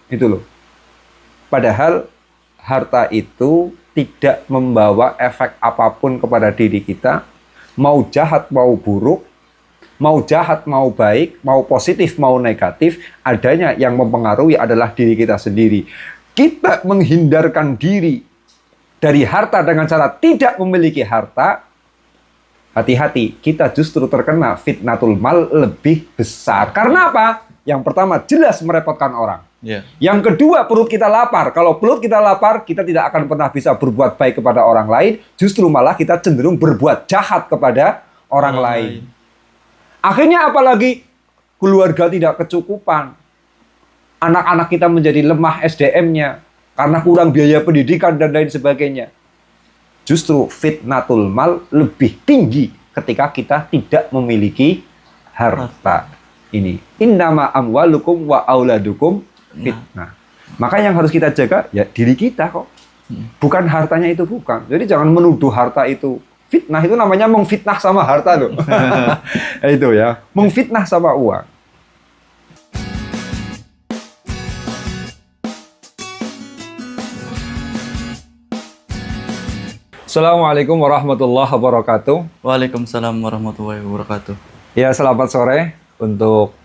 Itu loh. Padahal harta itu tidak membawa efek apapun kepada diri kita, mau jahat mau buruk, mau jahat mau baik, mau positif mau negatif, adanya yang mempengaruhi adalah diri kita sendiri. Kita menghindarkan diri dari harta dengan cara tidak memiliki harta, hati-hati, kita justru terkena fitnatul mal lebih besar. Karena apa? Yang pertama, jelas merepotkan orang. Yang kedua, perut kita lapar. Kalau perut kita lapar, kita tidak akan pernah bisa berbuat baik kepada orang lain. Justru malah kita cenderung berbuat jahat kepada orang lain. Akhirnya apalagi keluarga tidak kecukupan. Anak-anak kita menjadi lemah SDM-nya. Karena kurang biaya pendidikan dan lain sebagainya. Justru fitnatul mal lebih tinggi ketika kita tidak memiliki harta. Ini. Innama amwalukum wa auladukum fitnah. Maka yang harus kita jaga ya diri kita kok. Bukan hartanya itu, bukan. Jadi jangan menuduh harta itu fitnah. Itu namanya mengfitnah sama harta loh. Itu ya, mengfitnah sama uang. Assalamualaikum warahmatullahi wabarakatuh. Waalaikumsalam warahmatullahi wabarakatuh. Ya, selamat sore untuk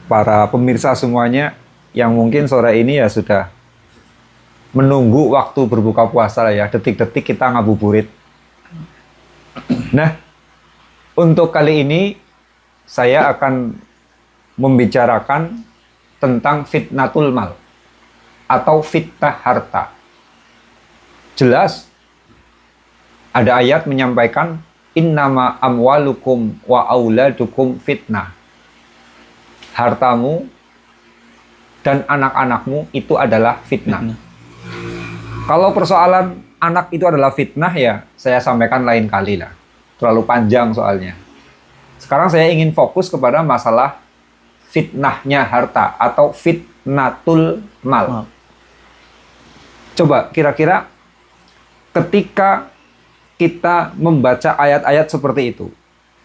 para pemirsa semuanya yang mungkin sore ini ya sudah menunggu waktu berbuka puasa lah ya, detik-detik kita ngabuburit. Nah, untuk kali ini saya akan membicarakan tentang fitnatul mal atau fitnah harta. Jelas ada ayat menyampaikan innama amwalukum wa auladukum fitnah. Hartamu dan anak-anakmu itu adalah fitnah. Kalau persoalan anak itu adalah fitnah ya saya sampaikan lain kali lah. Terlalu panjang soalnya. Sekarang saya ingin fokus kepada masalah fitnahnya harta atau fitnatul mal. Coba kira-kira ketika kita membaca ayat-ayat seperti itu,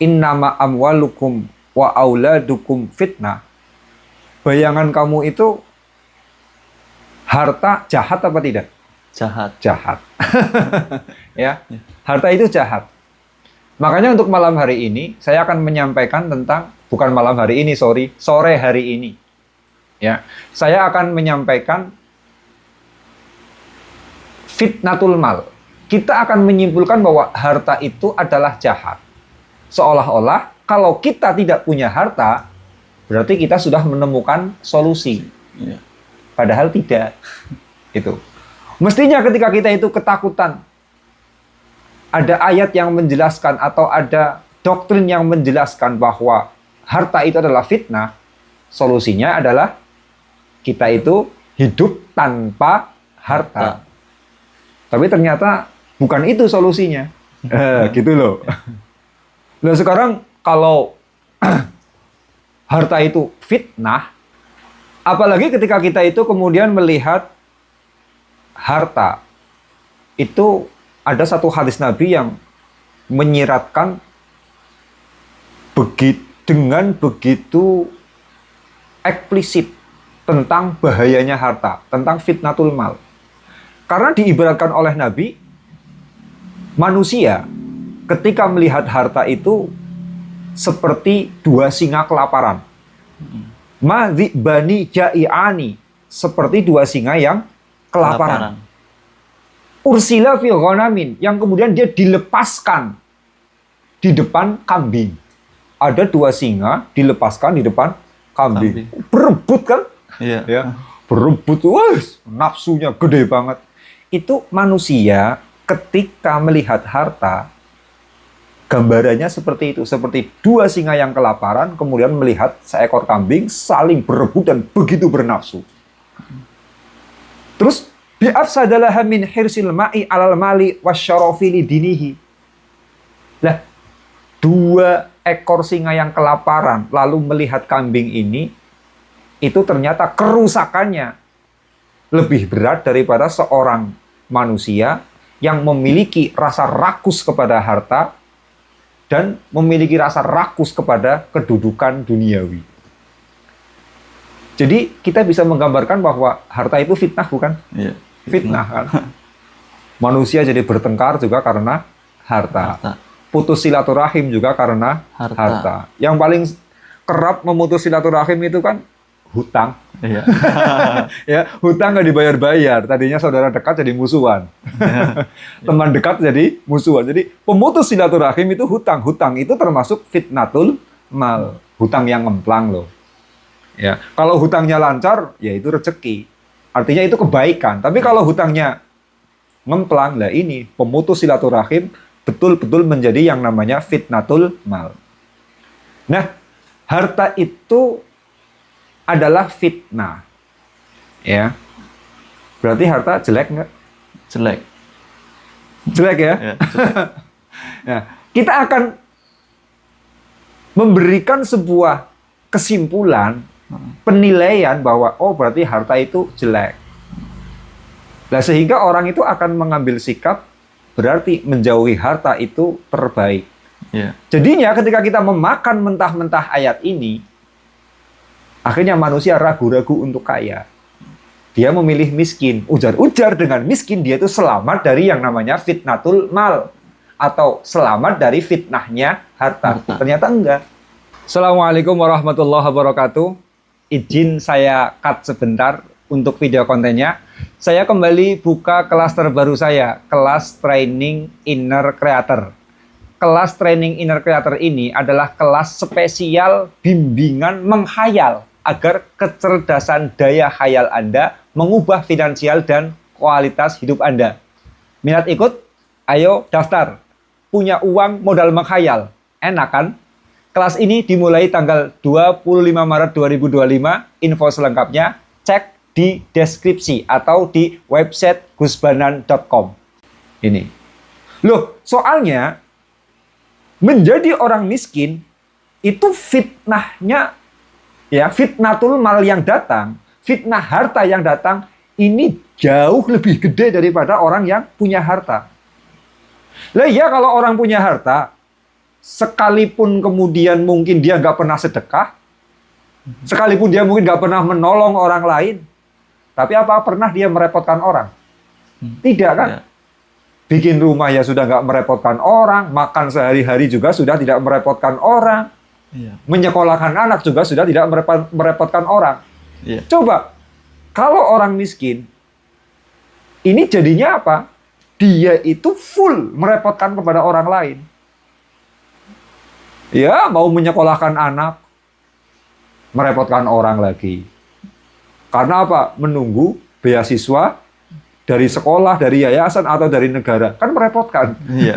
innama amwalukum wa auladukum fitnah, bayangan kamu itu harta jahat apa tidak? Jahat. Jahat. Ya, harta itu jahat. Makanya untuk malam hari ini saya akan menyampaikan tentang, bukan malam hari ini, sore hari ini. Ya, saya akan menyampaikan fitnatul mal. Kita akan menyimpulkan bahwa harta itu adalah jahat. Seolah-olah kalau kita tidak punya harta, berarti kita sudah menemukan solusi. Padahal tidak. Itu. Mestinya ketika kita itu ketakutan, ada ayat yang menjelaskan atau ada doktrin yang menjelaskan bahwa harta itu adalah fitnah, solusinya adalah kita itu hidup tanpa harta. Tapi ternyata bukan itu solusinya. Gitu loh. Nah sekarang kalau harta itu fitnah, apalagi ketika kita itu kemudian melihat harta, itu ada satu hadis Nabi yang menyiratkan dengan begitu eksplisit tentang bahayanya harta, tentang fitnatul mal. Karena diibaratkan oleh Nabi, manusia ketika melihat harta itu seperti dua singa kelaparan. Bani ja'i'ani, seperti dua singa yang kelaparan. Ursila fi ghanamin, yang kemudian dia dilepaskan di depan kambing. Ada dua singa dilepaskan di depan kambing. Berebut kan? Iya. Ya, berebut, nafsunya gede banget. Itu manusia ketika melihat harta, gambarannya seperti itu. Seperti dua singa yang kelaparan, kemudian melihat seekor kambing saling berebut dan begitu bernafsu. Terus, bi'afsadalaha min hirsil ma'i alal mali wasyarafi lidinihi. Lah, dua ekor singa yang kelaparan lalu melihat kambing ini, itu ternyata kerusakannya lebih berat daripada seorang manusia yang memiliki rasa rakus kepada harta dan memiliki rasa rakus kepada kedudukan duniawi. Jadi kita bisa menggambarkan bahwa harta itu fitnah, bukan? Iya. Fitnah kan. Manusia jadi bertengkar juga karena harta. Harta. Putus silaturahim juga karena Harta. harta. Yang paling kerap memutus silaturahim itu kan hutang. Iya. Ya, hutang nggak dibayar-bayar. Tadinya saudara dekat jadi musuhan. Teman dekat jadi musuhan. Jadi pemutus silaturahim itu hutang. Hutang itu termasuk fitnatul mal. Hutang yang ngemplang loh. Ya, kalau hutangnya lancar, ya itu rezeki. Artinya itu kebaikan. Tapi kalau hutangnya ngemplang, lah ini pemutus silaturahim betul-betul menjadi yang namanya fitnatul mal. Nah, harta itu adalah fitnah. Ya. Berarti harta jelek nggak? Jelek. Jelek ya? Ya, jelek. Nah, kita akan memberikan sebuah kesimpulan, penilaian bahwa oh berarti harta itu jelek. Nah, sehingga orang itu akan mengambil sikap berarti menjauhi harta itu terbaik. Iya. Jadinya ketika kita memakan mentah-mentah ayat ini, akhirnya manusia ragu-ragu untuk kaya. Dia memilih miskin. Ujar-ujar dengan miskin dia itu selamat dari yang namanya fitnatul mal. Atau selamat dari fitnahnya harta. Ternyata enggak. Assalamualaikum warahmatullahi wabarakatuh. Izin saya cut sebentar untuk video kontennya. Saya kembali buka kelas terbaru saya, kelas Training Inner Creator. Kelas Training Inner Creator ini adalah kelas spesial bimbingan menghayal agar kecerdasan daya khayal Anda mengubah finansial dan kualitas hidup Anda. Minat ikut? Ayo daftar. Punya uang modal menghayal. Enak kan? Kelas ini dimulai tanggal 25 Maret 2025. Info selengkapnya cek di deskripsi atau di website gusbanan.com. Ini. Loh, soalnya menjadi orang miskin itu fitnahnya, ya, fitnatul mal yang datang, fitnah harta yang datang ini jauh lebih gede daripada orang yang punya harta. Lah ya, kalau orang punya harta, sekalipun kemudian mungkin dia nggak pernah sedekah, sekalipun dia mungkin nggak pernah menolong orang lain, tapi apa pernah dia merepotkan orang? Tidak kan? Ya. Bikin rumah ya sudah nggak merepotkan orang, makan sehari-hari juga sudah tidak merepotkan orang, Iya. menyekolahkan anak juga sudah tidak merepotkan orang. Iya. Coba, kalau orang miskin, ini jadinya apa? Dia itu full merepotkan kepada orang lain. Ya, mau menyekolahkan anak, merepotkan orang lagi. Karena apa? Menunggu beasiswa dari sekolah, dari yayasan, atau dari negara. Kan merepotkan. Iya.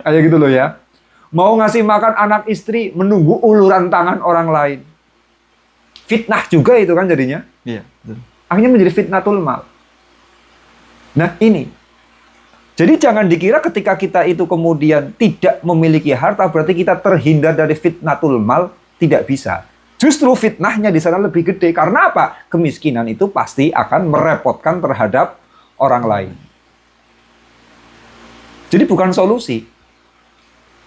Kayak gitu loh ya. Mau ngasih makan anak istri, menunggu uluran tangan orang lain. Fitnah juga itu kan jadinya. Iya. Betul. Akhirnya menjadi fitnatul mal. Nah ini. Jadi jangan dikira ketika kita itu kemudian tidak memiliki harta, berarti kita terhindar dari fitnatul mal. Tidak bisa. Justru fitnahnya di sana lebih gede. Karena apa? Kemiskinan itu pasti akan merepotkan terhadap orang lain. Jadi bukan solusi.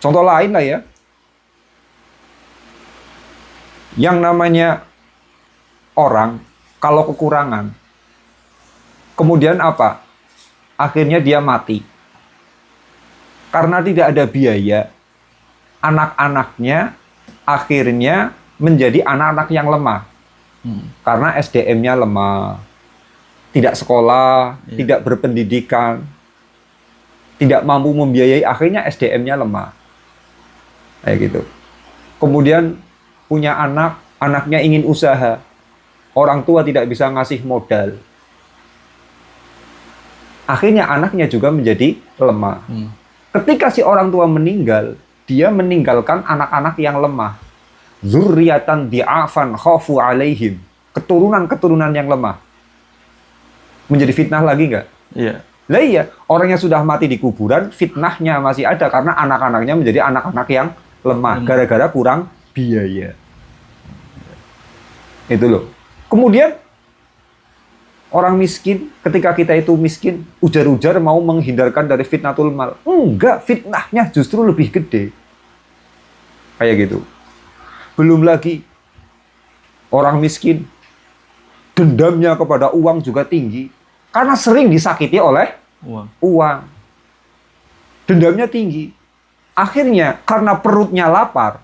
Contoh lain lah ya. Yang namanya orang kalau kekurangan, kemudian apa? Akhirnya dia mati. Karena tidak ada biaya, anak-anaknya akhirnya menjadi anak-anak yang lemah. Karena SDM-nya lemah. Tidak sekolah, Iya. tidak berpendidikan, tidak mampu membiayai, akhirnya SDM-nya lemah. Kayak gitu. Kemudian punya anak, anaknya ingin usaha. Orang tua tidak bisa ngasih modal. Akhirnya anaknya juga menjadi lemah. Ketika si orang tua meninggal, dia meninggalkan anak-anak yang lemah. Zurriyatan di'afan khafu alaihim. Keturunan-keturunan yang lemah. Menjadi fitnah lagi nggak? Iya. Lah iya, orang yang sudah mati di kuburan, fitnahnya masih ada karena anak-anaknya menjadi anak-anak yang lemah. Gara-gara kurang biaya. Itu loh. Kemudian orang miskin, ketika kita itu miskin, ujar-ujar mau menghindarkan dari fitnatul mal. Enggak, fitnahnya justru lebih gede. Kayak gitu. Belum lagi, orang miskin Dendamnya kepada uang juga tinggi. Karena sering disakiti oleh uang. Dendamnya tinggi. Akhirnya karena perutnya lapar,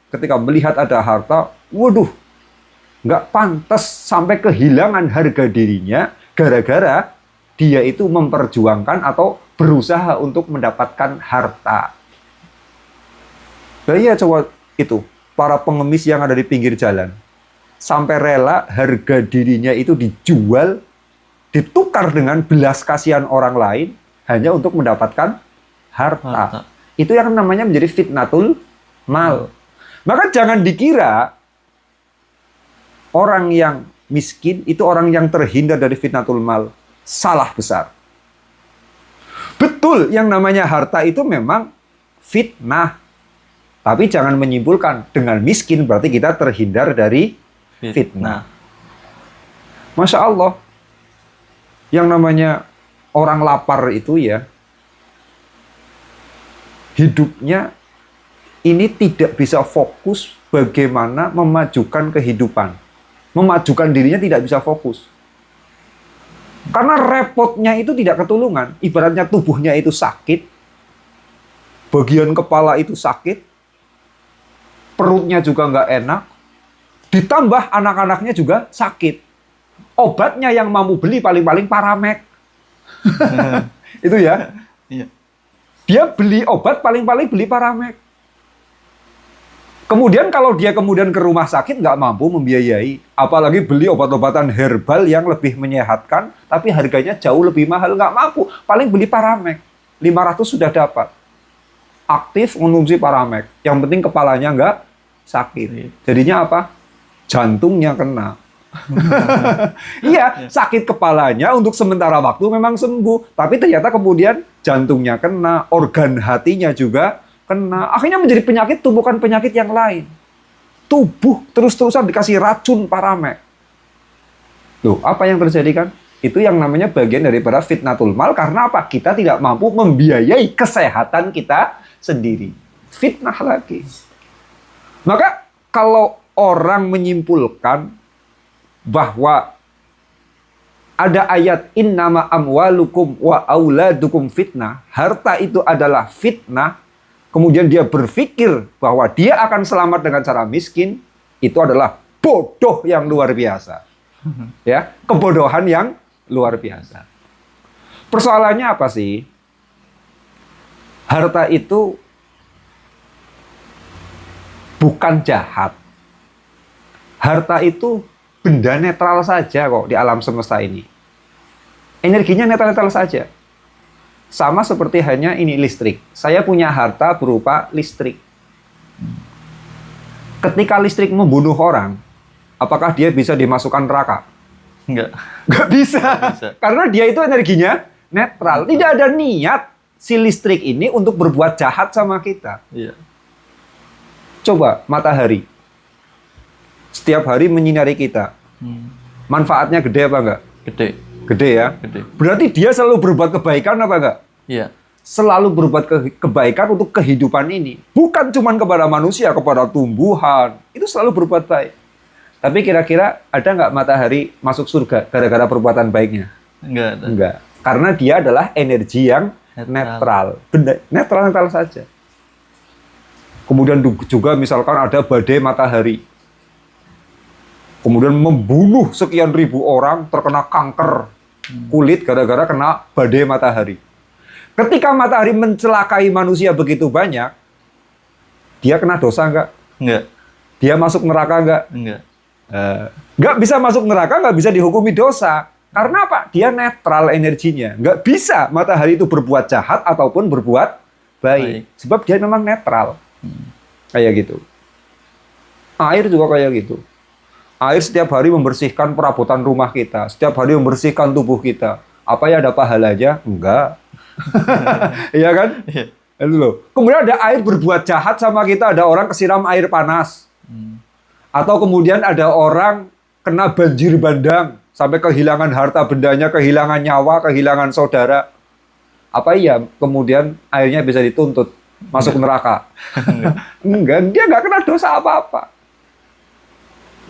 ketika melihat ada harta, waduh, nggak pantas sampai kehilangan harga dirinya gara-gara dia itu memperjuangkan atau berusaha untuk mendapatkan harta. Nah, iya coba itu, para pengemis yang ada di pinggir jalan. Sampai rela harga dirinya itu dijual, ditukar dengan belas kasihan orang lain hanya untuk mendapatkan harta. Itu yang namanya menjadi fitnatul mal. Maka jangan dikira orang yang miskin itu orang yang terhindar dari fitnatul mal. Salah besar. Betul, yang namanya harta itu memang fitnah. Tapi jangan menyimpulkan dengan miskin berarti kita terhindar dari fitnah. Masya Allah. Yang namanya orang lapar itu ya, hidupnya ini tidak bisa fokus bagaimana memajukan kehidupan. Memajukan dirinya tidak bisa fokus. Karena repotnya itu tidak ketulungan. Ibaratnya tubuhnya itu sakit, bagian kepala itu sakit, perutnya juga nggak enak, ditambah anak-anaknya juga sakit. Obatnya yang mampu beli paling-paling Paramek. Itu ya. Dia beli obat paling-paling beli Paramek. Kemudian kalau dia kemudian ke rumah sakit nggak mampu membiayai. Apalagi beli obat-obatan herbal yang lebih menyehatkan, tapi harganya jauh lebih mahal, nggak mampu. Paling beli Paramek. 500 sudah dapat. Aktif konsumsi Paramek. Yang penting kepalanya nggak sakit. Jadinya apa? Jantungnya kena. Iya, sakit kepalanya untuk sementara waktu memang sembuh. Tapi ternyata kemudian jantungnya kena, organ hatinya juga kena. Akhirnya menjadi penyakit tumbukan penyakit yang lain. Tubuh terus-terusan dikasih racun Paramek. Loh, apa yang terjadi kan? Itu yang namanya bagian daripada fitnatul mal. Karena apa? Kita tidak mampu membiayai kesehatan kita sendiri. Fitnah lagi. Maka kalau orang menyimpulkan bahwa ada ayat innama amwalukum wa auladukum fitnah, harta itu adalah fitnah, kemudian dia berpikir bahwa dia akan selamat dengan cara miskin, itu adalah bodoh yang luar biasa. Ya, kebodohan yang luar biasa. Persoalannya apa sih? Harta itu bukan jahat. Harta itu benda netral saja kok di alam semesta ini. Energinya netral-netral saja. Sama seperti hanya ini listrik. Saya punya harta berupa listrik. Ketika listrik membunuh orang, apakah dia bisa dimasukkan neraka? Nggak bisa. Karena dia itu energinya netral. Tidak ada niat si listrik ini untuk berbuat jahat sama kita. Iya. Coba matahari. Setiap hari menyinari kita. Manfaatnya gede apa enggak? Gede. Gede ya? Gede. Berarti dia selalu berbuat kebaikan apa enggak? Iya. Selalu berbuat kebaikan untuk kehidupan ini. Bukan cuma kepada manusia, kepada tumbuhan. Itu selalu berbuat baik. Tapi kira-kira ada nggak matahari masuk surga gara-gara perbuatan baiknya? Enggak ada. Enggak. Karena dia adalah energi yang netral. Benda netral-netral saja. Kemudian juga misalkan ada badai matahari. Kemudian membunuh sekian ribu orang, terkena kanker kulit gara-gara kena badai matahari. Ketika matahari mencelakai manusia begitu banyak, dia kena dosa enggak? Enggak. Dia masuk neraka enggak? Enggak. Nggak bisa masuk neraka, nggak bisa dihukumi dosa. Karena apa? Dia netral energinya. Nggak bisa matahari itu berbuat jahat ataupun berbuat baik. Sebab dia memang netral. Kayak gitu. Air juga kayak gitu. Air setiap hari membersihkan perabotan rumah kita. Setiap hari membersihkan tubuh kita. Apa ya ada pahalanya? Enggak. Iya kan? Itu loh. Kemudian ada air berbuat jahat sama kita. Ada orang kesiram air panas. Atau kemudian ada orang kena banjir bandang. Sampai kehilangan harta bendanya, kehilangan nyawa, kehilangan saudara. Apa iya kemudian airnya bisa dituntut masuk neraka? Enggak. Dia nggak kena dosa apa-apa.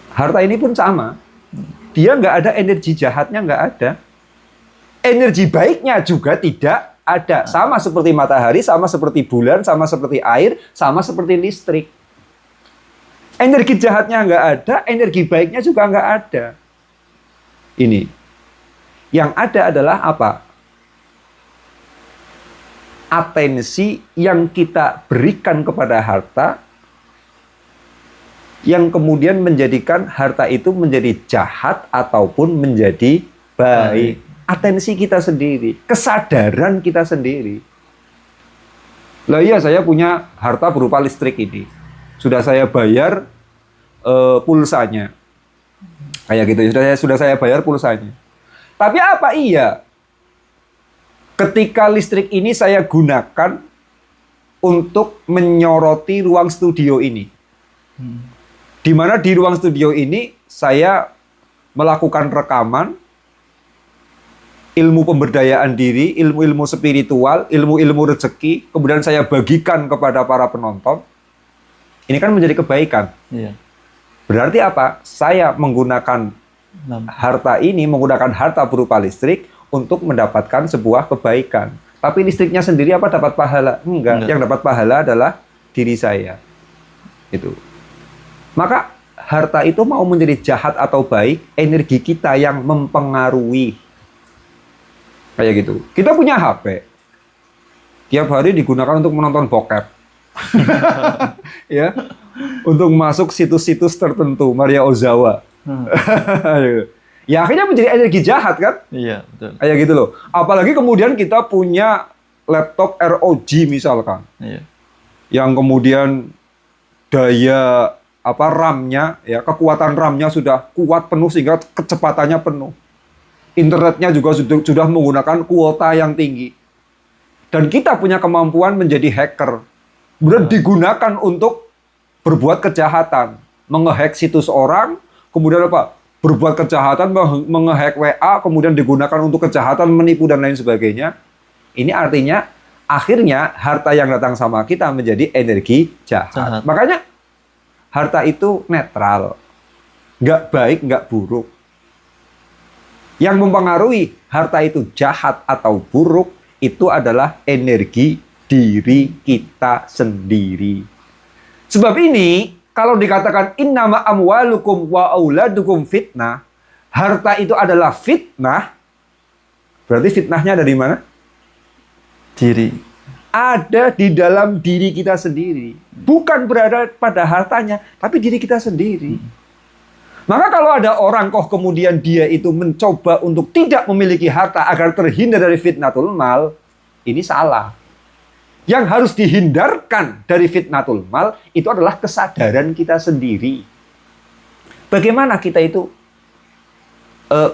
Harta ini pun sama. dia nggak ada energi jahatnya, nggak ada. Energi baiknya juga tidak ada. Sama seperti matahari, sama seperti bulan, sama seperti air, sama seperti listrik. Energi jahatnya nggak ada, energi baiknya juga nggak ada. Ini. Yang ada adalah apa? Atensi yang kita berikan kepada harta, yang kemudian menjadikan harta itu menjadi jahat ataupun menjadi baik. Atensi kita sendiri, kesadaran kita sendiri. Lah iya, saya punya harta berupa listrik ini. Sudah saya bayar pulsanya. Kayak gitu, sudah saya bayar pulsanya. Tapi apa iya? Ketika listrik ini saya gunakan untuk menyoroti ruang studio ini. Di mana di ruang studio ini saya melakukan rekaman, ilmu pemberdayaan diri, ilmu-ilmu spiritual, ilmu-ilmu rezeki, kemudian saya bagikan kepada para penonton. Ini kan menjadi kebaikan. Iya. Berarti apa? Saya menggunakan harta ini, menggunakan harta berupa listrik untuk mendapatkan sebuah kebaikan. Tapi listriknya sendiri apa dapat pahala? Enggak. Yang dapat pahala adalah diri saya. Itu. Maka harta itu mau menjadi jahat atau baik, energi kita yang mempengaruhi. Kayak gitu. Kita punya HP. Tiap hari digunakan untuk menonton bokep. Ya. Untuk masuk situs-situs tertentu, Maria Ozawa. Ya akhirnya menjadi energi jahat kan? Iya, betul. Kayak gitu loh. Apalagi kemudian kita punya laptop ROG misalkan. Iya. Yang kemudian daya RAM-nya, ya, kekuatan RAM-nya sudah kuat penuh sehingga kecepatannya penuh. Internetnya juga sudah menggunakan kuota yang tinggi. Dan kita punya kemampuan menjadi hacker. Kemudian digunakan untuk berbuat kejahatan, menge-hack situs orang, kemudian apa? Berbuat kejahatan, menge-hack WA, kemudian digunakan untuk kejahatan, menipu dan lain sebagainya. Ini artinya akhirnya harta yang datang sama kita menjadi energi jahat. Makanya harta itu netral, nggak baik, nggak buruk. Yang mempengaruhi harta itu jahat atau buruk itu adalah energi diri kita sendiri. Sebab ini, kalau dikatakan innama amwalukum wa auladukum fitnah, harta itu adalah fitnah, berarti fitnahnya ada di mana? Diri. Ada di dalam diri kita sendiri. Bukan berada pada hartanya, tapi diri kita sendiri. Maka kalau ada orang kok kemudian dia itu mencoba untuk tidak memiliki harta agar terhindar dari fitnatul mal, ini salah. Yang harus dihindarkan dari fitnatul mal itu adalah kesadaran kita sendiri. Bagaimana kita itu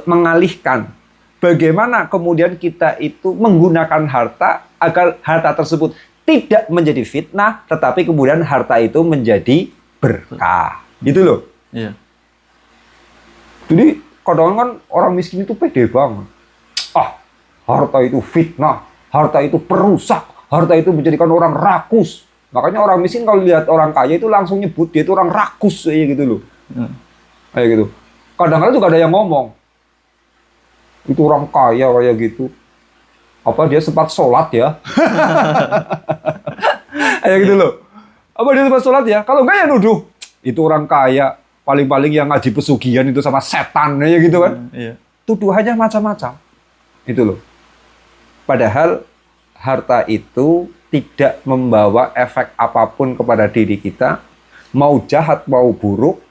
mengalihkan, bagaimana kemudian kita itu menggunakan harta agar harta tersebut tidak menjadi fitnah, tetapi kemudian harta itu menjadi berkah. Gitu loh. Iya. Jadi kadang kan orang miskin itu pede banget. Ah, harta itu fitnah, harta itu perusak, harta itu menjadikan orang rakus. Makanya orang miskin kalau lihat orang kaya itu langsung nyebut dia itu orang rakus, kayak gitu loh. Kayak gitu. Kadang-kadang juga ada yang ngomong, itu orang kaya kayak gitu. Apa dia sempat sholat ya? Kayak gitu loh. Apa dia sempat sholat ya? Kalau enggak ya nuduh, itu orang kaya. Paling-paling yang ngaji pesugihan itu sama setan, ya gitu kan. Iya. Tuduhannya macam-macam. Itu loh. Padahal harta itu tidak membawa efek apapun kepada diri kita. Mau jahat, mau buruk.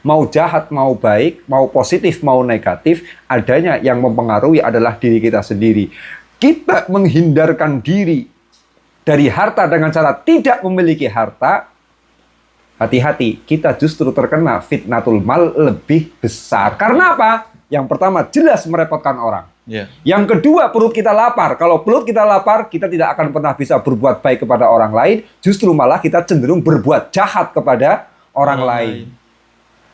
Mau jahat, mau baik. Mau positif, mau negatif. Adanya yang mempengaruhi adalah diri kita sendiri. Kita menghindarkan diri dari harta dengan cara tidak memiliki harta. Hati-hati, kita justru terkena fitnatul mal lebih besar. Karena apa? Yang pertama, jelas merepotkan orang. Yeah. Yang kedua, perut kita lapar. Kalau perut kita lapar, kita tidak akan pernah bisa berbuat baik kepada orang lain. Justru malah kita cenderung berbuat jahat kepada orang lain.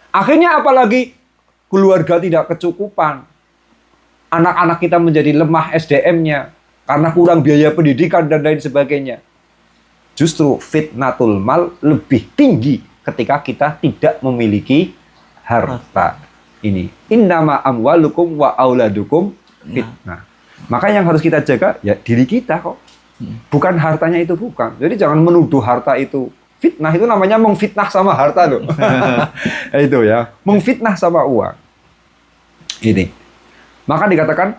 Akhirnya apalagi keluarga tidak kecukupan. Anak-anak kita menjadi lemah SDM-nya. Karena kurang biaya pendidikan dan lain sebagainya. Justru fitnatul mal lebih tinggi ketika kita tidak memiliki harta. Ini innama amwalukum wa auladukum fitnah. Maka yang harus kita jaga ya diri kita kok. Bukan hartanya itu, bukan. Jadi jangan menuduh harta itu fitnah, itu namanya mengfitnah sama harta loh. Itu ya, mengfitnah sama uang. Ini. Maka dikatakan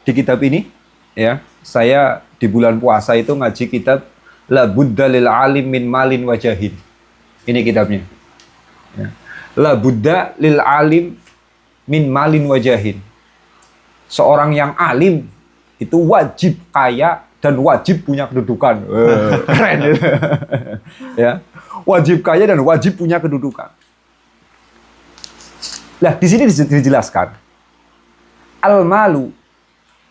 di kitab ini ya, saya di bulan puasa itu ngaji kitab La Budda lil alim min malin wajahin. Ini kitabnya. Ya. La Budda lil alim min malin wajahin. Seorang yang alim itu wajib kaya dan wajib punya kedudukan. Keren itu. Ya. Wajib kaya dan wajib punya kedudukan. Nah, di sini dijelaskan. Al-malu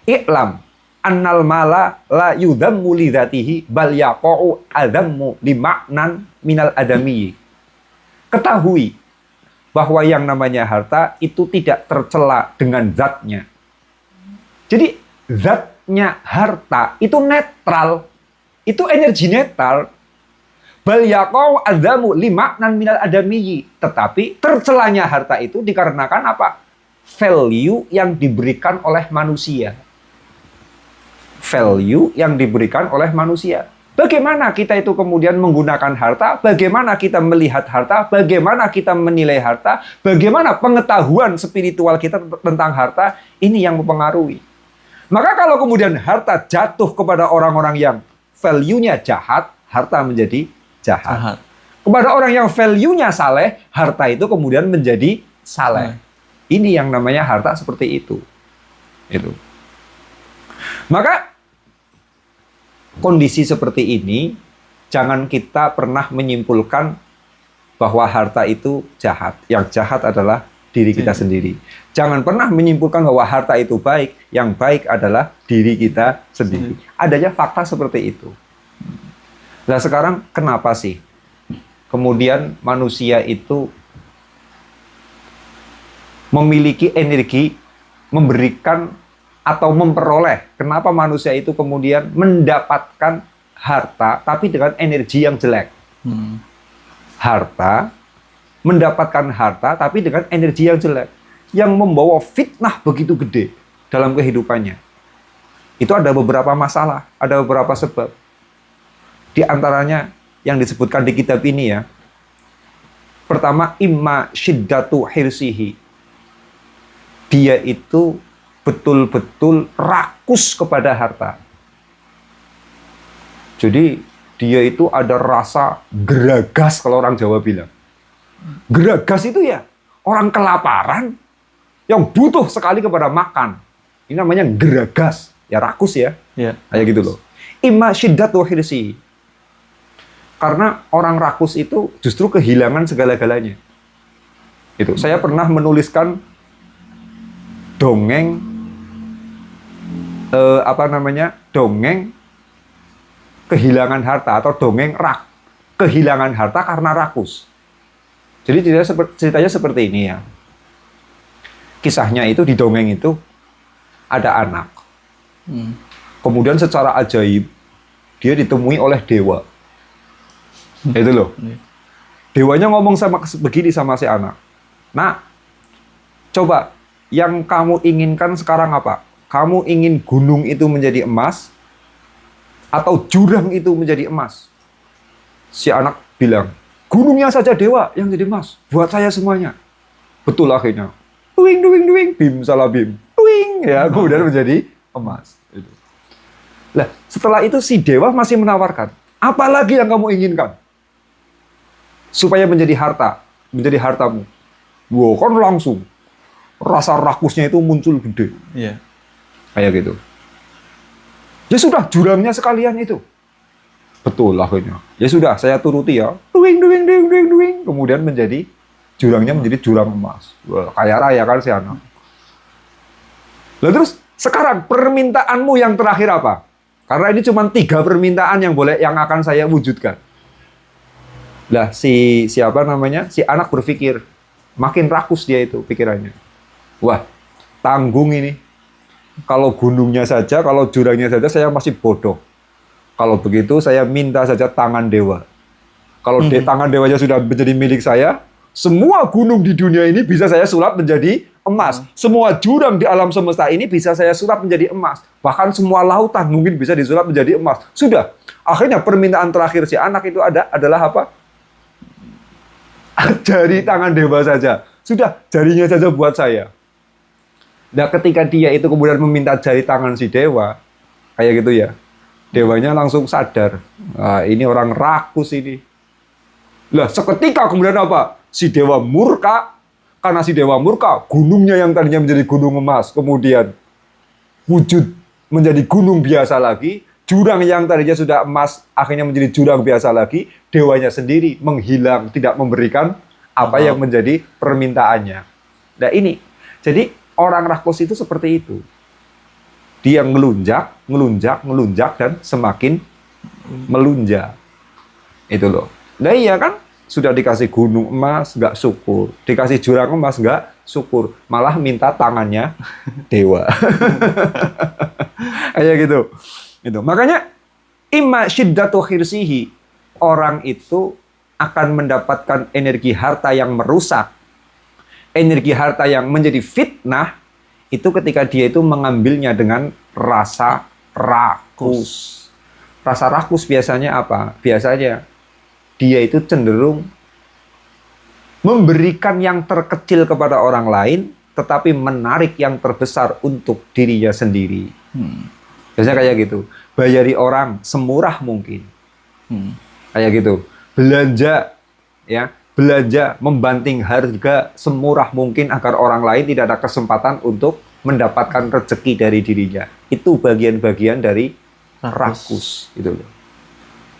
i'lam annal mala la yudammu li dzatihi bal yaqa'u adammu li ma'nan minal adami. Ketahui bahwa yang namanya harta itu tidak tercela dengan zatnya. Jadi zatnya harta itu netral, itu energi netral. Bal yaqau adamu limaknan minal adamiyyi. Tetapi tercelanya harta itu dikarenakan apa? Value yang diberikan oleh manusia. Value yang diberikan oleh manusia. Bagaimana kita itu kemudian menggunakan harta, bagaimana kita melihat harta, bagaimana kita menilai harta, bagaimana pengetahuan spiritual kita tentang harta, ini yang mempengaruhi. Maka kalau kemudian harta jatuh kepada orang-orang yang value-nya jahat, harta menjadi jahat. Kepada orang yang value-nya saleh, harta itu kemudian menjadi saleh. Ini yang namanya harta seperti itu. Itu. Maka kondisi seperti ini, jangan kita pernah menyimpulkan bahwa harta itu jahat. Yang jahat adalah diri kita sendiri. Jangan pernah menyimpulkan bahwa harta itu baik. Yang baik adalah diri kita sendiri. Adanya fakta seperti itu. Nah sekarang kenapa sih kemudian manusia itu memiliki energi memberikan atau memperoleh? Kenapa manusia itu kemudian mendapatkan harta tapi dengan energi yang jelek? Harta, mendapatkan harta tapi dengan energi yang jelek, yang membawa fitnah begitu gede dalam kehidupannya. Itu ada beberapa masalah, ada beberapa sebab. Di antaranya yang disebutkan di kitab ini ya. Pertama, imma syiddatu hirsihi. Dia itu betul-betul rakus kepada harta. Jadi dia itu ada rasa geragas kalau orang Jawa bilang. Geragas itu ya orang kelaparan yang butuh sekali kepada makan. Ini namanya geragas. Ya rakus ya. Kayak gitu loh. Imma syiddatu hirsihi. Karena orang rakus itu justru kehilangan segala-galanya. Itu. Saya pernah menuliskan dongeng dongeng kehilangan harta atau dongeng kehilangan harta karena rakus. Jadi ceritanya seperti ini ya. Kisahnya itu di dongeng itu ada anak. Kemudian secara ajaib dia ditemui oleh dewa. Itu loh. Dewanya ngomong begini sama si anak. Nah, coba yang kamu inginkan sekarang apa? Kamu ingin gunung itu menjadi emas atau jurang itu menjadi emas? Si anak bilang, gunungnya saja dewa yang jadi emas. Buat saya semuanya. Betul akhirnya. Duing, duing, duing. Bim, salah bim. Duing. Ya, kemudian menjadi emas. Itu. Lah, setelah itu si dewa masih menawarkan. Apa lagi yang kamu inginkan? Supaya menjadi harta. Menjadi hartamu. Wow, kan langsung. Rasa rakusnya itu muncul gede. Iya. Kayak gitu. Ya sudah, jurangnya sekalian itu. Betul akhirnya. Ya sudah, saya turuti ya. Duing, duing, duing, duing, duing. Kemudian menjadi, jurangnya menjadi jurang emas. Wah, kaya raya kan si anak. Lalu terus, sekarang permintaanmu yang terakhir apa? Karena ini cuma 3 permintaan yang akan saya wujudkan. Lah, si anak berpikir, makin rakus dia itu pikirannya. Wah, tanggung ini. Kalau gunungnya saja, kalau jurangnya saja saya masih bodoh. Kalau begitu saya minta saja tangan dewa. Kalau tangan dewanya sudah menjadi milik saya semua gunung di dunia ini bisa saya sulap menjadi emas. Semua jurang di alam semesta ini bisa saya sulap menjadi emas. Bahkan semua lautan mungkin bisa disulap menjadi emas. Sudah. Akhirnya permintaan terakhir si anak itu adalah apa? Jari tangan dewa saja. Sudah, jarinya saja buat saya. Nah, ketika dia itu kemudian meminta jari tangan si dewa, kayak gitu ya, dewanya langsung sadar. Nah, ini orang rakus ini. Lah, seketika kemudian apa? Si dewa murka. Karena si dewa murka, gunungnya yang tadinya menjadi gunung emas, kemudian wujud menjadi gunung biasa lagi. Jurang yang tadinya sudah emas, akhirnya menjadi jurang biasa lagi. Dewanya sendiri menghilang, tidak memberikan apa yang menjadi permintaannya. Nah ini, jadi orang rakus itu seperti itu. Dia ngelunjak, dan semakin melunjak. Itu loh. Nah iya kan, sudah dikasih gunung emas, nggak syukur. Dikasih jurang emas, nggak syukur. Malah minta tangannya dewa. Kayak gitu. Itu. Makanya, imma syiddatu khirsihi, orang itu akan mendapatkan energi harta yang merusak. Energi harta yang menjadi fitnah, itu ketika dia itu mengambilnya dengan rasa rakus. Rasa rakus biasanya apa? Biasanya dia itu cenderung memberikan yang terkecil kepada orang lain, tetapi menarik yang terbesar untuk dirinya sendiri. Biasanya kayak gitu. Bayari orang semurah mungkin. Kayak gitu. Belanja, ya, belanja membanting harga semurah mungkin agar orang lain tidak ada kesempatan untuk mendapatkan rezeki dari dirinya. Itu bagian-bagian dari rakus. Itu loh.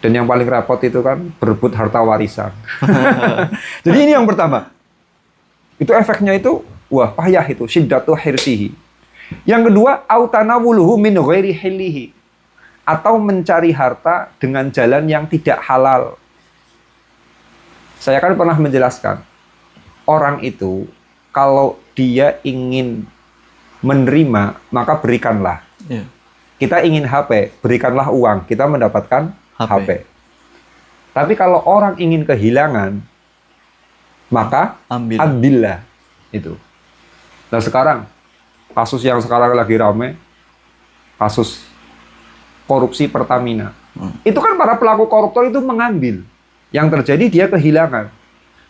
Dan yang paling repot itu kan berebut harta warisan. Jadi ini yang pertama. Itu efeknya itu, wah payah itu, syiddatu hirsihi. Yang kedua, autanawuluhu min ghairi hilihi. Atau mencari harta dengan jalan yang tidak halal. Saya kan pernah menjelaskan, orang itu kalau dia ingin menerima, maka berikanlah. Iya. Kita ingin HP, berikanlah uang, kita mendapatkan HP. Tapi kalau orang ingin kehilangan, maka ambillah. Itu. Nah sekarang, kasus yang sekarang lagi ramai, kasus korupsi Pertamina. Itu kan para pelaku koruptor itu mengambil. Yang terjadi dia kehilangan.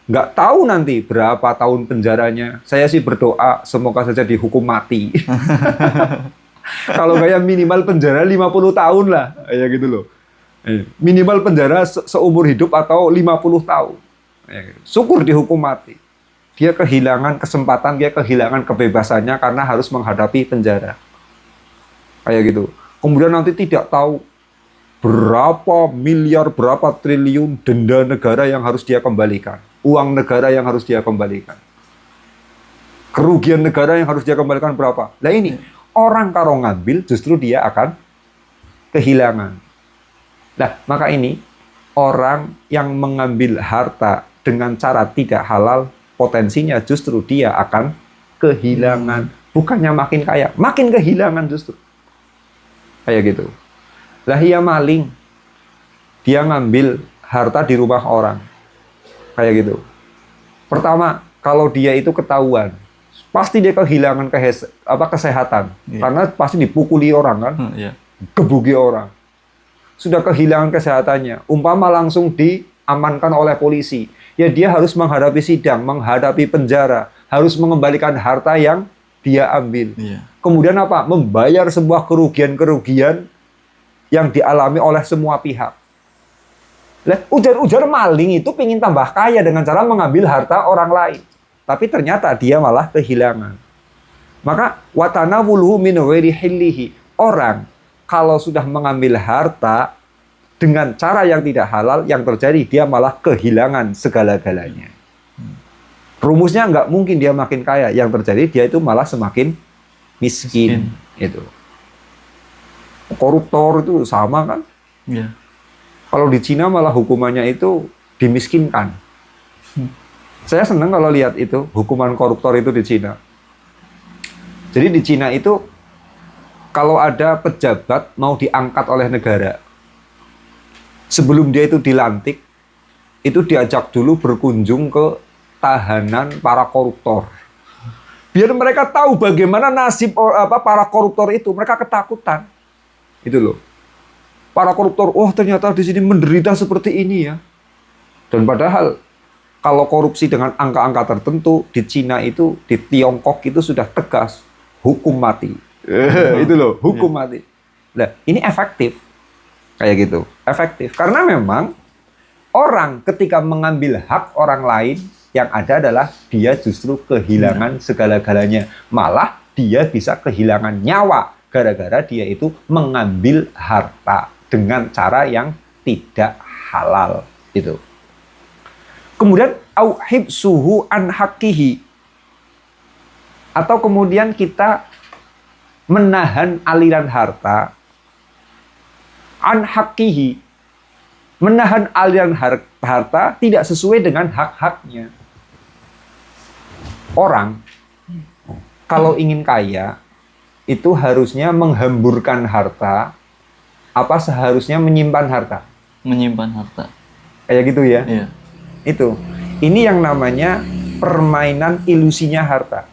Nggak tahu nanti berapa tahun penjaranya. Saya sih berdoa semoga saja dihukum mati. Kalau kayak minimal penjara 50 tahun lah. Ya gitu loh. Minimal penjara seumur hidup atau 50 tahun. Ya gitu. Syukur dihukum mati. Dia kehilangan kesempatan, dia kehilangan kebebasannya karena harus menghadapi penjara. Kayak gitu. Kemudian nanti tidak tahu berapa miliar, berapa triliun denda negara yang harus dia kembalikan. Uang negara yang harus dia kembalikan. Kerugian negara yang harus dia kembalikan berapa. Nah ini, orang kalau ngambil justru dia akan kehilangan. Nah, maka ini, orang yang mengambil harta dengan cara tidak halal, potensinya justru dia akan kehilangan. Bukannya makin kaya, makin kehilangan justru. Kayak gitu. Lah ia maling. Dia ngambil harta di rumah orang. Kayak gitu. Pertama, kalau dia itu ketahuan, pasti dia kehilangan kesehatan. Yeah. Karena pasti dipukuli orang kan. Gebuki orang. Sudah kehilangan kesehatannya. Umpama langsung diamankan oleh polisi. Ya dia harus menghadapi sidang, menghadapi penjara, harus mengembalikan harta yang dia ambil. Yeah. Kemudian apa? Membayar sebuah kerugian-kerugian yang dialami oleh semua pihak. Ujar-ujar maling itu ingin tambah kaya dengan cara mengambil harta orang lain. Tapi ternyata dia malah kehilangan. Maka watanawuluhu min ghairi hillihi. Orang kalau sudah mengambil harta dengan cara yang tidak halal, yang terjadi dia malah kehilangan segala-galanya. Rumusnya nggak mungkin dia makin kaya. Yang terjadi dia itu malah semakin miskin. Itu. Koruptor itu sama kan? Yeah. Kalau di Cina malah hukumannya itu dimiskinkan. Saya senang kalau lihat itu, hukuman koruptor itu di Cina. Jadi di Cina itu, kalau ada pejabat mau diangkat oleh negara, sebelum dia itu dilantik, itu diajak dulu berkunjung ke tahanan para koruptor. Biar mereka tahu bagaimana nasib para koruptor itu, mereka ketakutan. Itu loh. Para koruptor, oh ternyata di sini menderita seperti ini ya. Dan padahal kalau korupsi dengan angka-angka tertentu di Cina itu, di Tiongkok itu sudah tegas hukum mati. Itu loh, hukum mati. Nah, ini efektif. Kayak gitu, efektif. Karena memang orang ketika mengambil hak orang lain, yang ada adalah dia justru kehilangan segala-galanya. Malah dia bisa kehilangan nyawa gara-gara dia itu mengambil harta dengan cara yang tidak halal. Itu. Kemudian auhib suhu an hakihi, atau kemudian kita menahan aliran harta an hakihi, menahan aliran harta tidak sesuai dengan hak-haknya. Orang kalau ingin kaya itu harusnya menghamburkan harta, apa seharusnya menyimpan harta? Menyimpan harta. Kayak gitu ya? Iya. Itu. Ini yang namanya permainan ilusinya harta.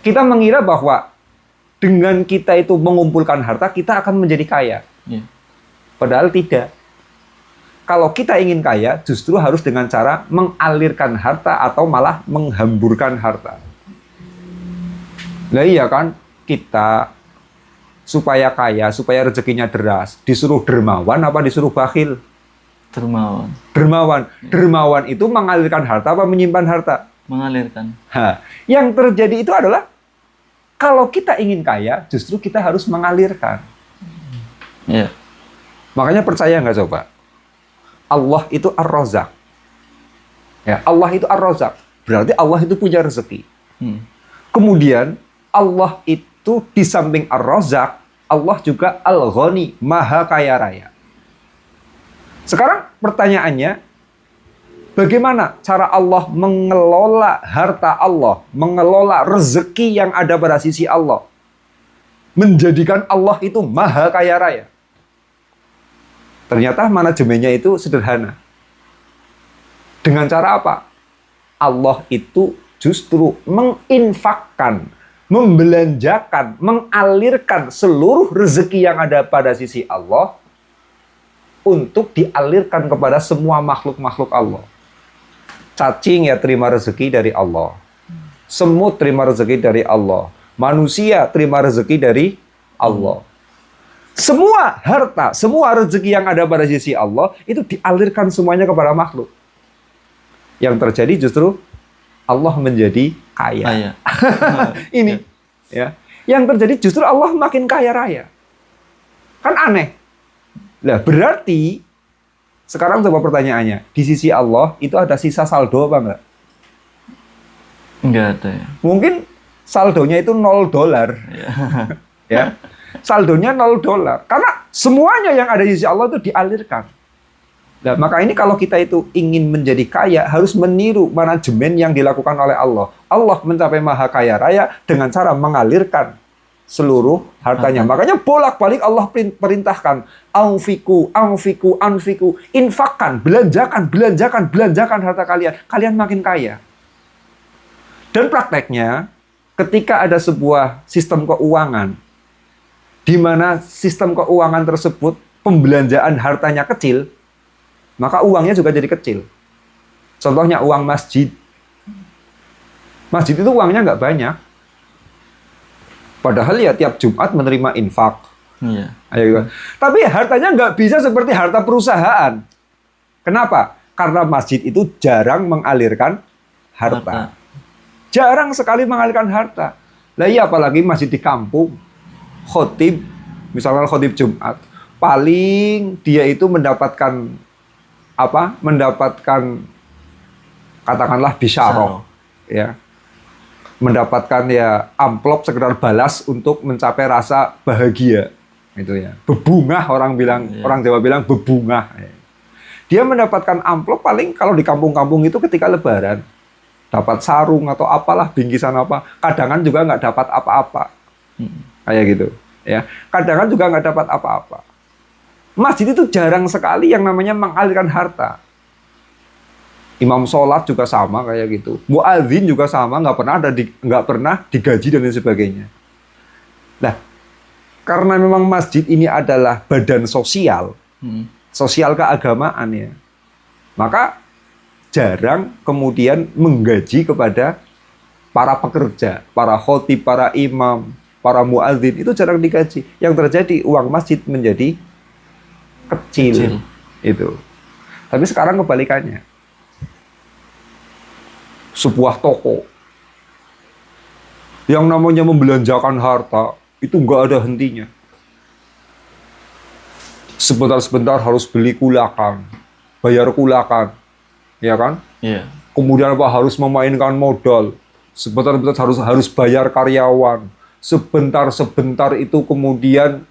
Kita mengira bahwa dengan kita itu mengumpulkan harta, kita akan menjadi kaya. Iya. Padahal tidak. Kalau kita ingin kaya, justru harus dengan cara mengalirkan harta atau malah menghamburkan harta. Nah iya kan, kita supaya kaya, supaya rezekinya deras, disuruh dermawan apa disuruh bakhil? Dermawan. Dermawan. Dermawan itu mengalirkan harta apa menyimpan harta? Mengalirkan. Yang terjadi itu adalah kalau kita ingin kaya, justru kita harus mengalirkan. Iya. Makanya percaya nggak coba? Allah itu Ar-Razzaq. Ya, Allah itu Ar-Razzaq. Berarti Allah itu punya rezeki. Kemudian Allah itu di samping Ar-Razzaq, Allah juga Al-Ghani, Maha Kaya Raya. Sekarang pertanyaannya, bagaimana cara Allah mengelola harta Allah, mengelola rezeki yang ada pada sisi Allah, menjadikan Allah itu Maha Kaya Raya? Ternyata manajemennya itu sederhana. Dengan cara apa? Allah itu justru menginfakkan, membelanjakan, mengalirkan seluruh rezeki yang ada pada sisi Allah untuk dialirkan kepada semua makhluk-makhluk Allah. Cacing ya terima rezeki dari Allah. Semut terima rezeki dari Allah. Manusia terima rezeki dari Allah. Semua harta, semua rezeki yang ada pada sisi Allah itu dialirkan semuanya kepada makhluk. Yang terjadi justru Allah menjadi kaya. Ini ya. Yang terjadi justru Allah makin kaya raya. Kan aneh. Lah berarti sekarang coba pertanyaannya, di sisi Allah itu ada sisa saldo apa enggak? Enggak ada ya. Mungkin saldonya itu $0. Ya. Saldonya $0. Karena semuanya yang ada di sisi Allah itu dialirkan. Nah, maka ini kalau kita itu ingin menjadi kaya, harus meniru manajemen yang dilakukan oleh Allah. Allah mencapai Maha Kaya Raya dengan cara mengalirkan seluruh hartanya. Makanya bolak-balik Allah perintahkan, anfiku, anfiku, anfiku, infakkan, belanjakan, belanjakan, belanjakan harta kalian. Kalian makin kaya. Dan prakteknya, ketika ada sebuah sistem keuangan, di mana sistem keuangan tersebut pembelanjaan hartanya kecil, maka uangnya juga jadi kecil. Contohnya uang masjid. Masjid itu uangnya nggak banyak. Padahal ya tiap Jumat menerima infak. Iya. Ayo. Tapi hartanya nggak bisa seperti harta perusahaan. Kenapa? Karena masjid itu jarang mengalirkan harta. Jarang sekali mengalirkan harta. Lah iya apalagi masjid di kampung. Khotib, misalkan khotib Jumat, paling dia itu mendapatkan apa? Mendapatkan katakanlah bisyarah, ya. Mendapatkan ya amplop sekedar balas untuk mencapai rasa bahagia, gitu ya. Bebungah orang bilang, orang Jawa bilang bebungah. Ya. Dia mendapatkan amplop paling kalau di kampung-kampung itu ketika Lebaran, dapat sarung atau apalah bingkisan apa, kadang juga nggak dapat apa-apa. Kayak gitu, ya. Kadang juga nggak dapat apa-apa. Masjid itu jarang sekali yang namanya mengalirkan harta. Imam sholat juga sama kayak gitu. Muadzin juga sama, nggak pernah digaji dan lain sebagainya. Nah, karena memang masjid ini adalah badan sosial, sosial keagamaan ya, maka jarang kemudian menggaji kepada para pekerja, para khotib, para imam, para muadzin, itu jarang digaji. Yang terjadi uang masjid menjadi kecil. Itu. Tapi sekarang kebalikannya. Sebuah toko yang namanya membelanjakan harta itu nggak ada hentinya. Sebentar-sebentar harus beli kulakan, bayar kulakan, ya kan? Iya. Kemudian apa, harus memainkan modal. Sebentar-sebentar harus bayar karyawan. Sebentar-sebentar itu kemudian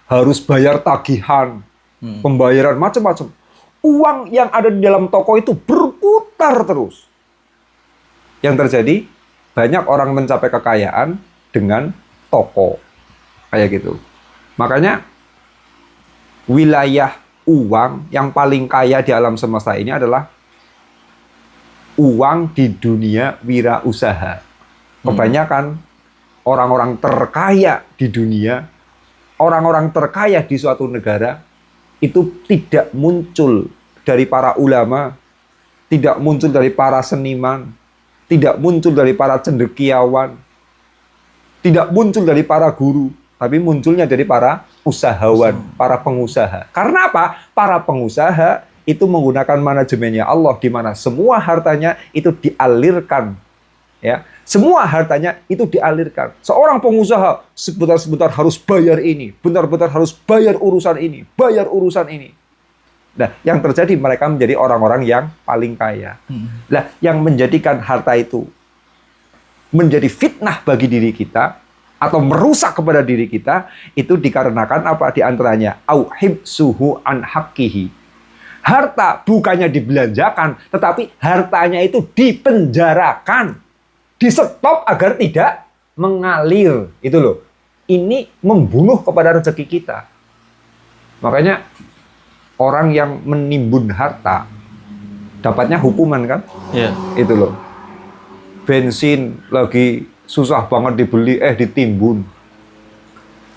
harus bayar tagihan, pembayaran macam-macam. Uang yang ada di dalam toko itu berputar terus. Yang terjadi, banyak orang mencapai kekayaan dengan toko. Kayak gitu. Makanya, wilayah uang yang paling kaya di alam semesta ini adalah uang di dunia wirausaha. Kebanyakan orang-orang terkaya di dunia, orang-orang terkaya di suatu negara, itu tidak muncul dari para ulama, tidak muncul dari para seniman, tidak muncul dari para cendekiawan, tidak muncul dari para guru, tapi munculnya dari para usahawan, para pengusaha. Karena apa? Para pengusaha itu menggunakan manajemennya Allah, di mana semua hartanya itu dialirkan. Ya, semua hartanya itu dialirkan. Seorang pengusaha sebentar-sebentar harus bayar ini, bentar-bentar harus bayar urusan ini, bayar urusan ini. Nah, yang terjadi mereka menjadi orang-orang yang paling kaya. Nah, yang menjadikan harta itu menjadi fitnah bagi diri kita atau merusak kepada diri kita itu dikarenakan apa? Di antaranya auhib suhu an haqqihi. Harta bukannya dibelanjakan, tetapi hartanya itu dipenjarakan, di-stop agar tidak mengalir. Itu loh. Ini membunuh kepada rezeki kita. Makanya orang yang menimbun harta dapatnya hukuman kan? Iya. Itu loh. Bensin lagi susah banget dibeli, ditimbun.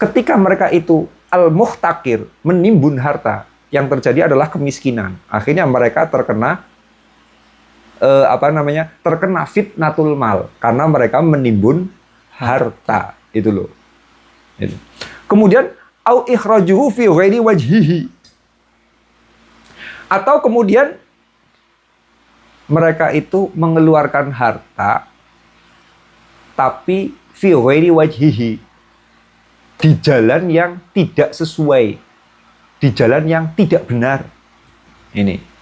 Ketika mereka itu al-muhtakir, menimbun harta, yang terjadi adalah kemiskinan. Akhirnya mereka terkena terkena fitnatul mal karena mereka menimbun harta. Itu loh. Itu. Kemudian au ikhrajuhu fi ghairi wajhihi. Atau kemudian mereka itu mengeluarkan harta tapi fi ghairi wajhihi, di jalan yang tidak sesuai, di jalan yang tidak benar. Ini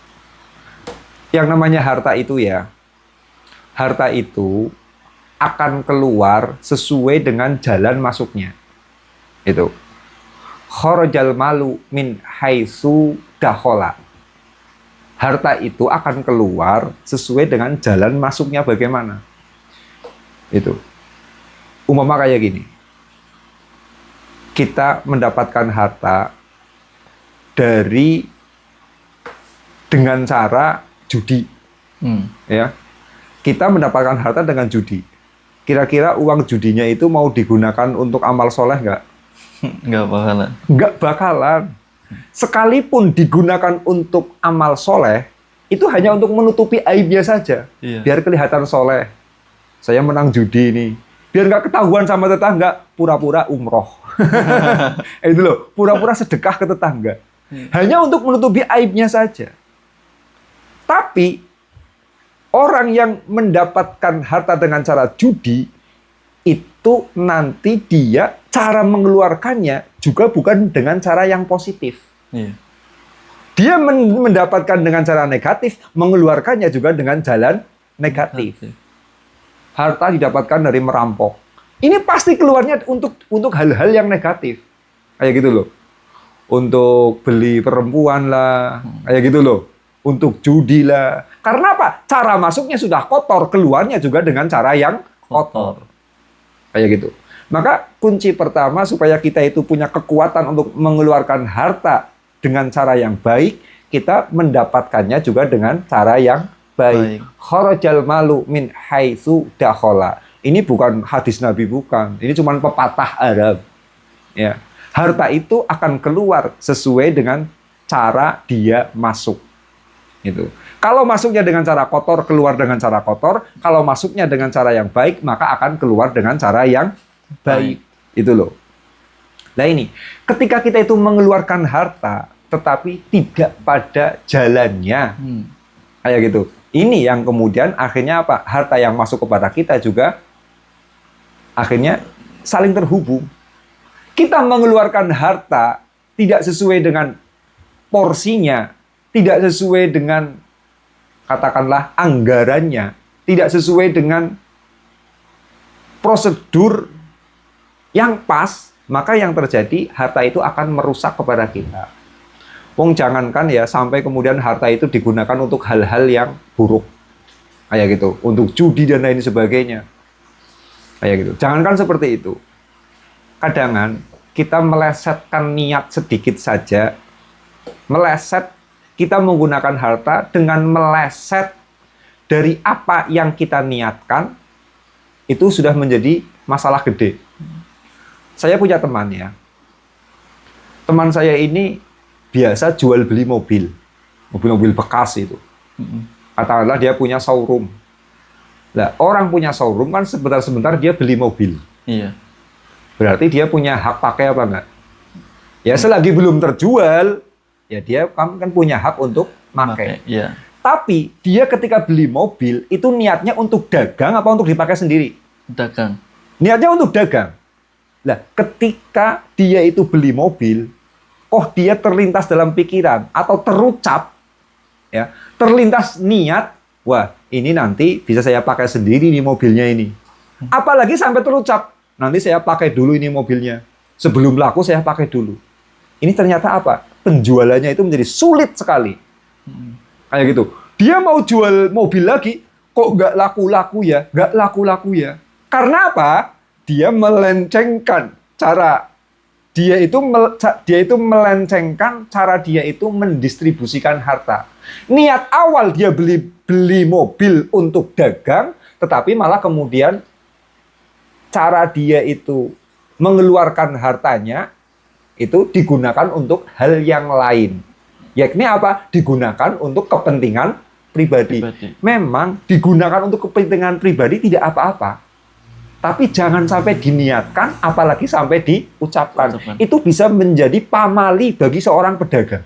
yang namanya harta itu ya, harta itu akan keluar sesuai dengan jalan masuknya. Itu kharajal malu min haitsu dakhala. Harta itu akan keluar sesuai dengan jalan masuknya bagaimana. Itu. Umpama kayak gini. Kita mendapatkan harta dengan cara judi. Ya. Kita mendapatkan harta dengan judi. Kira-kira uang judinya itu mau digunakan untuk amal soleh nggak? Nggak bakalan. Nggak bakalan. Sekalipun digunakan untuk amal soleh, itu hanya untuk menutupi aibnya saja. Iya. Biar kelihatan soleh. Saya menang judi nih. Biar nggak ketahuan sama tetangga, pura-pura umroh. Itu loh, pura-pura sedekah ke tetangga. Hanya untuk menutupi aibnya saja. Tapi, orang yang mendapatkan harta dengan cara judi, itu nanti dia cara mengeluarkannya juga bukan dengan cara yang positif. Iya. Dia mendapatkan dengan cara negatif, mengeluarkannya juga dengan jalan negatif. Harta didapatkan dari merampok. Ini pasti keluarnya untuk hal-hal yang negatif. Kayak gitu loh. Untuk beli perempuan lah, kayak gitu loh. Untuk judi lah. Karena apa? Cara masuknya sudah kotor, keluarnya juga dengan cara yang kotor. Kayak gitu. Maka kunci pertama supaya kita itu punya kekuatan untuk mengeluarkan harta dengan cara yang baik, kita mendapatkannya juga dengan cara yang baik. Kharajal malu min haitsu dakhala. Ini bukan hadis Nabi, bukan. Ini cuma pepatah Arab. Ya. Harta itu akan keluar sesuai dengan cara dia masuk. Gitu. Kalau masuknya dengan cara kotor, keluar dengan cara kotor. Kalau masuknya dengan cara yang baik, maka akan keluar dengan cara yang baik. Itu loh. Nah ini, ketika kita itu mengeluarkan harta, tetapi tidak pada jalannya, kayak gitu. Ini yang kemudian akhirnya apa? Harta yang masuk kepada kita juga akhirnya saling terhubung. Kita mengeluarkan harta tidak sesuai dengan porsinya, tidak sesuai dengan katakanlah anggarannya, tidak sesuai dengan prosedur yang pas, maka yang terjadi harta itu akan merusak kepada kita. Wong jangankan ya sampai kemudian harta itu digunakan untuk hal-hal yang buruk. Kayak gitu, untuk judi dan lain sebagainya. Kayak gitu. Jangankan seperti itu. Kadang kita melesetkan niat sedikit saja. Meleset, kita menggunakan harta dengan meleset dari apa yang kita niatkan, itu sudah menjadi masalah gede. Saya punya teman ya. Teman saya ini biasa jual beli mobil. Mobil-mobil bekas itu. Katakanlah dia punya showroom. Nah, orang punya showroom kan sebentar-sebentar dia beli mobil. Iya. Berarti dia punya hak pakai apa enggak? Ya selagi belum terjual, ya dia kan punya hak untuk pakai. Iya. Tapi dia ketika beli mobil itu niatnya untuk dagang apa untuk dipakai sendiri? Dagang. Niatnya untuk dagang. Nah, ketika dia itu beli mobil, dia terlintas dalam pikiran atau terucap, ya, terlintas niat, wah ini nanti bisa saya pakai sendiri nih mobilnya ini. Apalagi sampai terucap, nanti saya pakai dulu ini mobilnya. Sebelum laku saya pakai dulu. Ini ternyata apa? Penjualannya itu menjadi sulit sekali. Kayak gitu. Dia mau jual mobil lagi, kok nggak laku-laku ya? Nggak laku-laku ya? Karena apa? Dia melencengkan cara dia itu melencengkan cara dia itu mendistribusikan harta. Niat awal dia beli mobil untuk dagang, tetapi malah kemudian cara dia itu mengeluarkan hartanya itu digunakan untuk hal yang lain. Yakni apa? Digunakan untuk kepentingan pribadi. Memang digunakan untuk kepentingan pribadi tidak apa-apa. Tapi jangan sampai diniatkan, apalagi sampai diucapkan. Itu bisa menjadi pamali bagi seorang pedagang.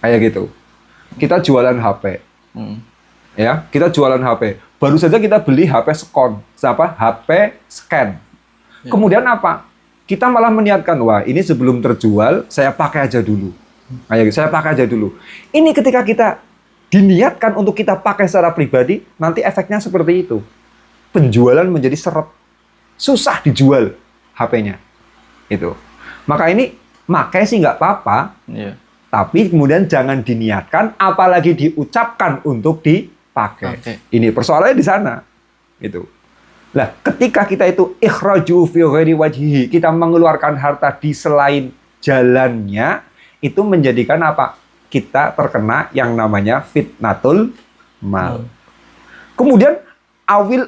Kayak gitu. Kita jualan HP. Ya, kita jualan HP. Baru saja kita beli HP skon. HP scan. Ya. Kemudian apa? Kita malah meniatkan, wah ini sebelum terjual, saya pakai aja dulu. Kayak gitu, saya pakai aja dulu. Ini ketika kita diniatkan untuk kita pakai secara pribadi, nanti efeknya seperti itu. Penjualan menjadi seret. Susah dijual HP-nya. Itu. Maka ini makai sih nggak apa-apa. Yeah. Tapi kemudian jangan diniatkan, apalagi diucapkan untuk dipakai. Okay. Ini persoalannya di sana. Itu. Nah, ketika kita itu ikhraju fi ghairi wajhihi, kita mengeluarkan harta di selain jalannya, itu menjadikan apa? Kita terkena yang namanya fitnatul mal. Kemudian awil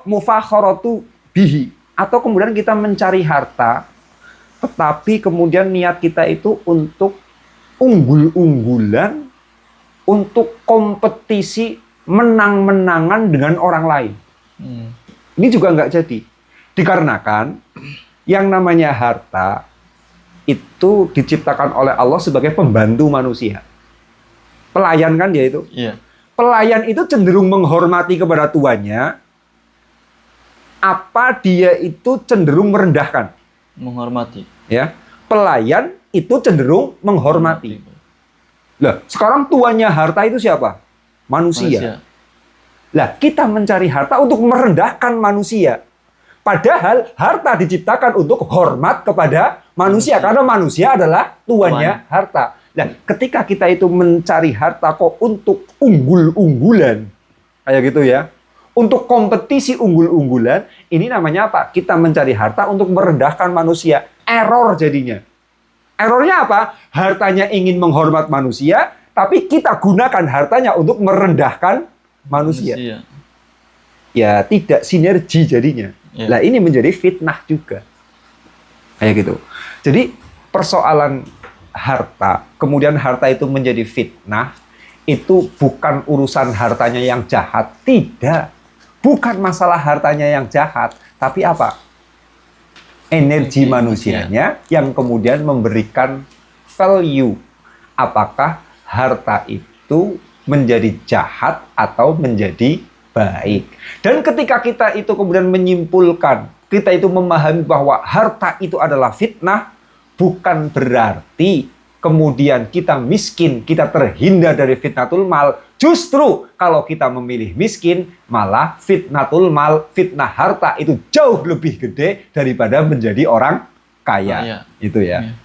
mufakharatu bihi, atau kemudian kita mencari harta tetapi kemudian niat kita itu untuk unggul-unggulan, untuk kompetisi menang-menangan dengan orang lain. Ini juga nggak jadi. Dikarenakan yang namanya harta itu diciptakan oleh Allah sebagai pembantu manusia. Pelayan kan dia itu? Iya. Pelayan itu cenderung menghormati kepada tuannya, apa dia itu cenderung merendahkan? Menghormati. Ya, pelayan itu cenderung menghormati. Lah, sekarang tuannya harta itu siapa? Manusia. Lah, kita mencari harta untuk merendahkan manusia. Padahal harta diciptakan untuk hormat kepada manusia, karena manusia adalah tuannya harta. Nah, ketika kita itu mencari harta kok untuk unggul-unggulan, kayak gitu ya, untuk kompetisi unggul-unggulan, ini namanya apa? Kita mencari harta untuk merendahkan manusia. Error jadinya. Errornya apa? Hartanya ingin menghormat manusia, tapi kita gunakan hartanya untuk merendahkan manusia. Ya, tidak sinergi jadinya. Ya. Nah, ini menjadi fitnah juga. Kayak gitu. Jadi, persoalan harta, kemudian harta itu menjadi fitnah, itu bukan urusan hartanya yang jahat. Tidak. Bukan masalah hartanya yang jahat. Tapi apa? Energi manusianya yang kemudian memberikan value. Apakah harta itu menjadi jahat atau menjadi baik. Dan ketika kita itu kemudian menyimpulkan, kita itu memahami bahwa harta itu adalah fitnah, bukan berarti kemudian kita miskin, kita terhindar dari fitnatul mal. Justru kalau kita memilih miskin, malah fitnatul mal, fitnah harta itu jauh lebih gede daripada menjadi orang kaya. Itu ya.